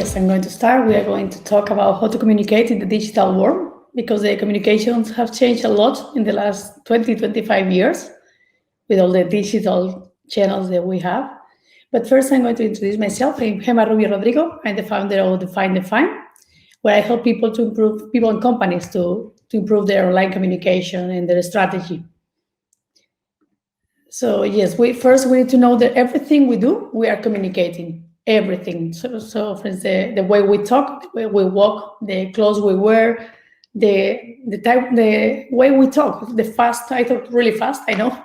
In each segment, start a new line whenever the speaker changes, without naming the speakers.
yes, I'm going to start. We are going to talk about how to communicate in the digital world because the communications have changed a lot in the last 20, 25 years with all the digital channels that we have. But first, I'm going to introduce myself. I'm Gemma Rubio Rodrigo. I'm the founder of Define, where I help people to improve, people and companies to improve their online communication and their strategy. So yes, we need to know that everything we do, we are communicating everything. So for instance, the way we talk, the way we walk, the clothes we wear, the way we talk, the fast. I talk really fast, I know.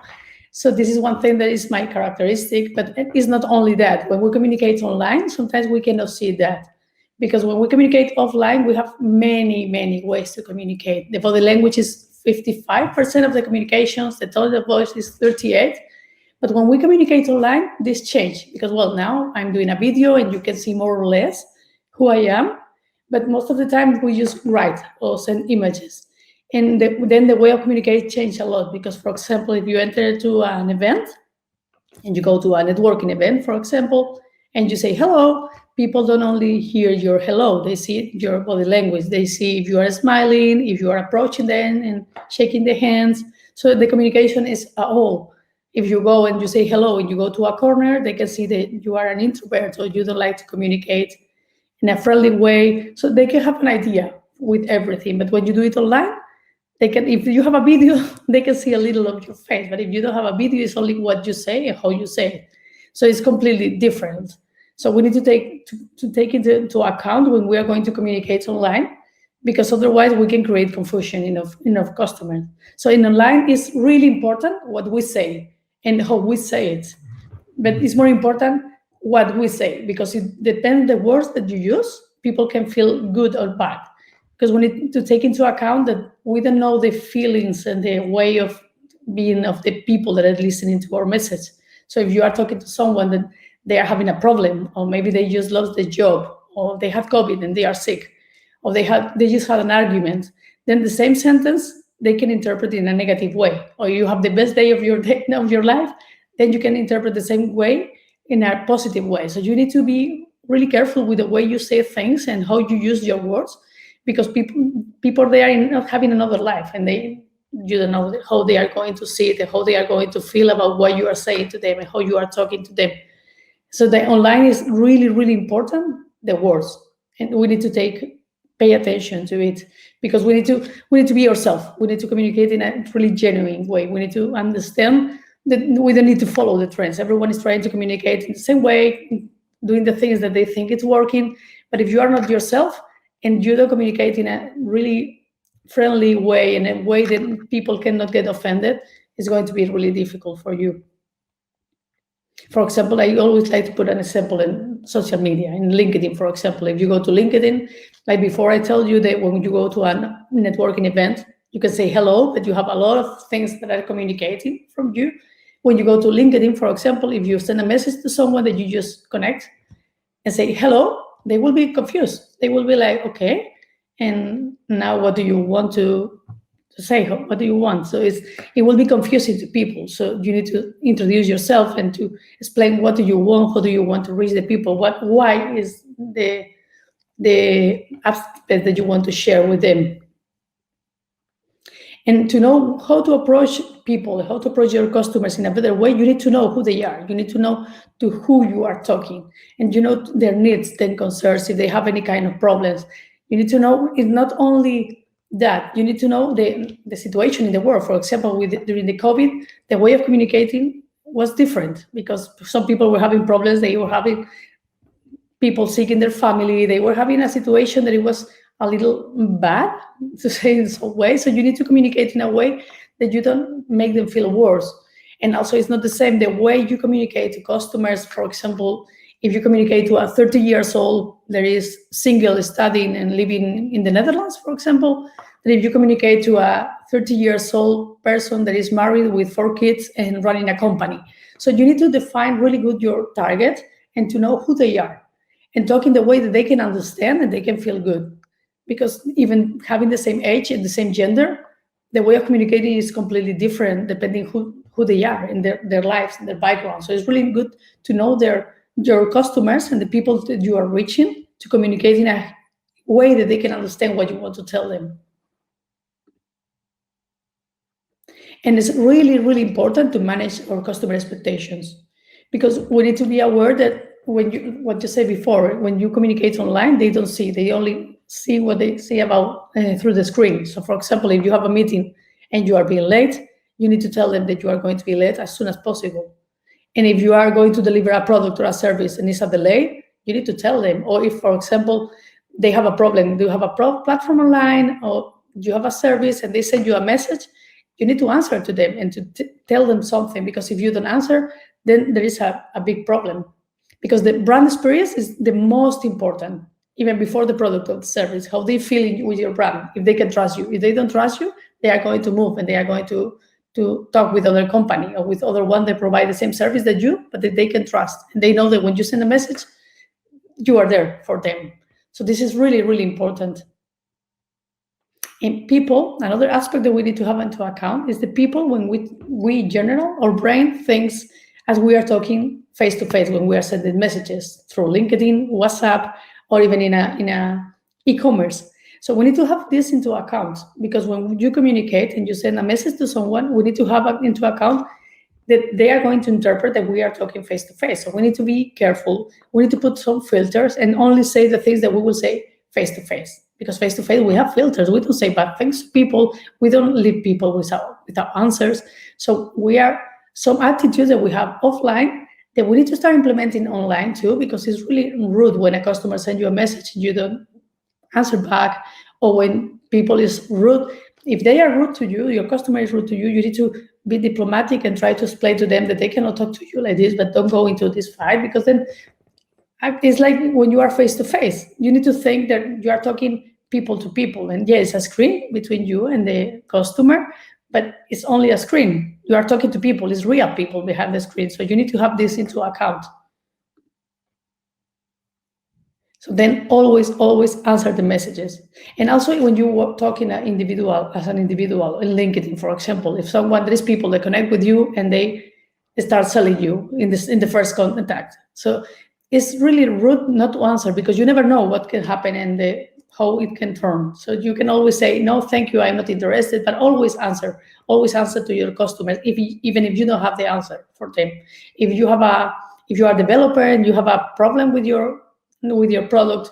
So this is one thing that is my characteristic, but it's not only that. When we communicate online, sometimes we cannot see that. Because when we communicate offline, we have many ways to communicate. The body language is 55% of the communications, the tone of the voice is 38%. But when we communicate online, this change because, well, now I'm doing a video and you can see more or less who I am. But most of the time we just write or send images. And then the way of communicating changed a lot because, for example, if you enter to an event and you go to a networking event, for example, and you say hello, people don't only hear your hello, they see your body language. They see if you are smiling, if you are approaching them and shaking the hands. So the communication is a whole. If you go and you say hello and you go to a corner, they can see that you are an introvert or you don't like to communicate in a friendly way. So they can have an idea with everything. But when you do it online, they can, if you have a video, they can see a little of your face. But if you don't have a video, it's only what you say and how you say it. So it's completely different. So we need to take into account when we are going to communicate online, because otherwise we can create confusion in our customers. So in online, it's really important what we say and how we say it. But it's more important what we say, because it depends the words that you use, people can feel good or bad. Because we need to take into account that we don't know the feelings and the way of being of the people that are listening to our message. So if you are talking to someone that they are having a problem, or maybe they just lost their job, or they have COVID and they are sick, or they just had an argument, then the same sentence they can interpret in a negative way. Or you have the best day of your life, then you can interpret the same way in a positive way. So you need to be really careful with the way you say things and how you use your words, because people they are not having another life, and you don't know how they are going to see it and how they are going to feel about what you are saying to them and how you are talking to them. So the online is really important, the words, and we need to pay attention to it, because we need to be ourselves. We need to communicate in a really genuine way. We need to understand that we don't need to follow the trends. Everyone is trying to communicate in the same way, doing the things that they think it's working. But if you are not yourself and you don't communicate in a really friendly way, in a way that people cannot get offended, it's going to be really difficult for you. For example, I always like to put an example in social media, in LinkedIn, for example. If you go to LinkedIn, like before I told you that when you go to a networking event, you can say hello, but you have a lot of things that are communicating from you. When you go to LinkedIn, for example, if you send a message to someone that you just connect and say hello, they will be confused. They will be like, okay, and now what do you want to say? What do you want? So it will be confusing to people. So you need to introduce yourself and to explain what do you want, how do you want to reach the people, why is the aspect that you want to share with them. And to know how to approach people, how to approach your customers in a better way, you need to know who they are. You need to know to who you are talking, and you know their needs, their concerns, if they have any kind of problems. You need to know it's not only that, you need to know the situation in the world. For example, during the COVID, the way of communicating was different, because some people were having problems. They were having people sick in their family. They were having a situation that it was a little bad, to say in some way. So you need to communicate in a way that you don't make them feel worse. And also, it's not the same the way you communicate to customers. For example, if you communicate to a 30 years old that is single, studying and living in the Netherlands, for example, than if you communicate to a 30 years old person that is married with 4 kids and running a company. So you need to define really good your target and to know who they are, and talk in the way that they can understand and they can feel good. Because even having the same age and the same gender, the way of communicating is completely different depending who they are in their lives and their background. So it's really good to know your customers and the people that you are reaching to communicate in a way that they can understand what you want to tell them. And it's really, really important to manage our customer expectations, because we need to be aware that what you said before, when you communicate online, they don't see, they only see what they see about through the screen. So for example, if you have a meeting and you are being late, you need to tell them that you are going to be late as soon as possible. And if you are going to deliver a product or a service and it's a delay, you need to tell them. Or if, for example, they have a problem, do you have a platform online, or you have a service and they send you a message, you need to answer to them and to tell them something, because if you don't answer, then there is a big problem. Because the brand experience is the most important, even before the product or the service, how they feel with your brand, if they can trust you. If they don't trust you, they are going to move and they are going to talk with other company or with other one that provide the same service that you, but that they can trust. And they know that when you send a message, you are there for them. So this is really, really important. And people, another aspect that we need to have into account is the people, when we in general, our brain thinks as we are talking face-to-face, when we are sending messages through LinkedIn, WhatsApp, or even in a e-commerce. So we need to have this into account, because when you communicate and you send a message to someone, we need to have into account that they are going to interpret that we are talking face-to-face. So we need to be careful. We need to put some filters and only say the things that we will say face-to-face. Because face-to-face, we have filters. We don't say bad things to people. We don't leave people without answers. So we are some attitudes that we have offline that we need to start implementing online too, because it's really rude when a customer sends you a message and you don't answer back, or when people is rude. If they are rude to you, your customer is rude to you, you need to be diplomatic and try to explain to them that they cannot talk to you like this, but don't go into this fight, because then it's like when you are face-to-face, you need to think that you are talking people to people. And yes, a screen between you and the customer, but it's only a screen. You are talking to people, it's real people behind the screen. So you need to have this into account. So then always answer the messages. And also when you talk in an individual, as an individual, in LinkedIn, for example, if there is people that connect with you and they start selling you in the first contact. So it's really rude not to answer, because you never know what can happen and how it can turn. So you can always say, no, thank you, I'm not interested, but always answer to your customers, even if you don't have the answer for them. If you are a developer and you have a problem with your product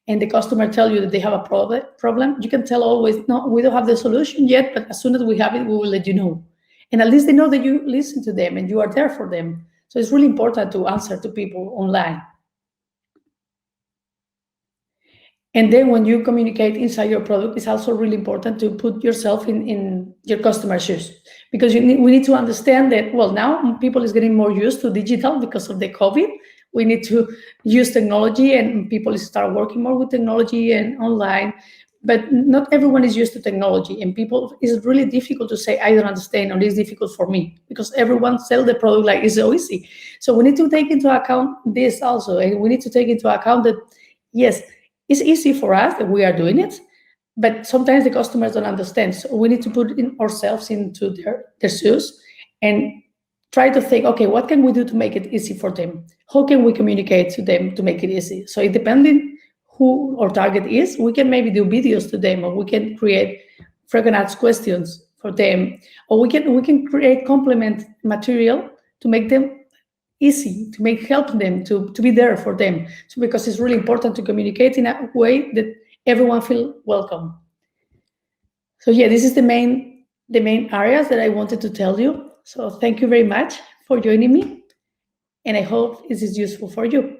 and the customer tell you that they have a problem, you can tell always, no, we don't have the solution yet, but as soon as we have it, we will let you know. And at least they know that you listen to them and you are there for them. So it's really important to answer to people online. And then when you communicate inside your product, it's also really important to put yourself in your customer's shoes, because we need to understand that, well, now people is getting more used to digital because of the COVID. We need to use technology, and people start working more with technology and online, but not everyone is used to technology, and people, it's really difficult to say, I don't understand, or it's difficult for me, because everyone sells the product like it's so easy. So we need to take into account this also, and we need to take into account that, yes, it's easy for us that we are doing it, but sometimes the customers don't understand. So we need to put ourselves into their shoes and try to think, okay, what can we do to make it easy for them? How can we communicate to them to make it easy? So depending who our target is, we can maybe do videos to them, or we can create frequent asked questions for them, or we can create complement material to make them easy, to help them to be there for them. So because it's really important to communicate in a way that everyone feel welcome. So yeah, this is the main areas that I wanted to tell you. So thank you very much for joining me, and I hope this is useful for you.